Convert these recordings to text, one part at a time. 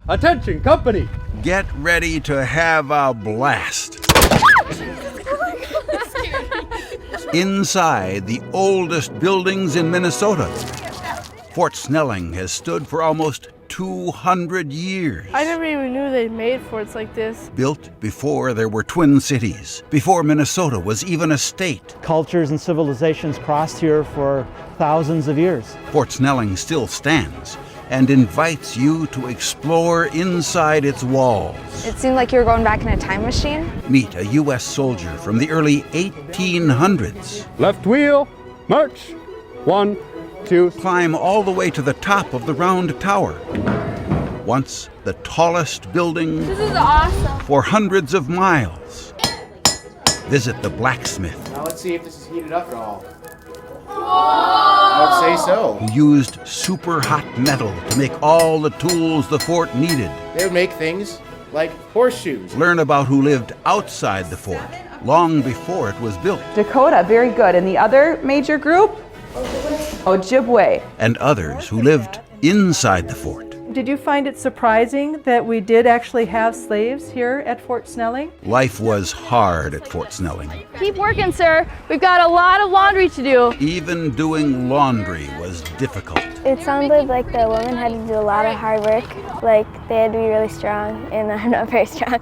Attention, company! Get ready to have a blast. Inside the oldest buildings in Minnesota, Fort Snelling has stood for almost 200 years. I never even knew they made forts like this. Built before there were twin cities, before Minnesota was even a state. Cultures and civilizations crossed here for thousands of years. Fort Snelling still stands and invites you to explore inside its walls. It seemed like you were going back in a time machine. Meet a U.S. soldier from the early 1800s. Left wheel, march. 1, 2. Climb all the way to the top of the round tower. Once the tallest building This is awesome. for hundreds of miles. Visit the blacksmith, Now let's see if this is heated up at all. I would say so. who used super hot metal to make all the tools the fort needed. They would make things like horseshoes. Learn about who lived outside the fort long before it was built, Dakota, very good. And the other major group? Ojibwe. and others who lived inside the fort. Did you find it surprising that we did actually have slaves here at Fort Snelling? Life was hard at Fort Snelling. Keep working, sir. We've got a lot of laundry to do. Even doing laundry was difficult. It sounded like the women had to do a lot of hard work, like they had to be really strong, and I'm not very strong.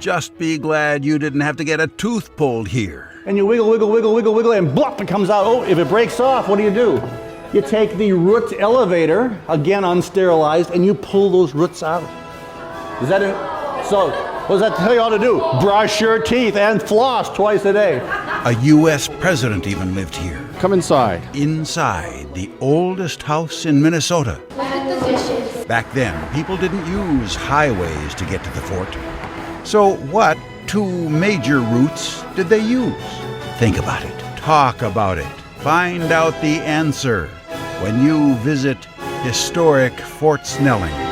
Just be glad you didn't have to get a tooth pulled here. And you wiggle, wiggle, wiggle, wiggle, wiggle, and blop, it comes out. Oh, if it breaks off, what do? You take the root elevator, again unsterilized, and you pull those roots out. Is that it? So, what does that tell you how to do? Brush your teeth and floss twice a day. A U.S. president even lived here. Come inside. Inside the oldest house in Minnesota. Back then, people didn't use highways to get to the fort. So what two major routes did they use? Think about it. Talk about it. Find out the answer when you visit historic Fort Snelling.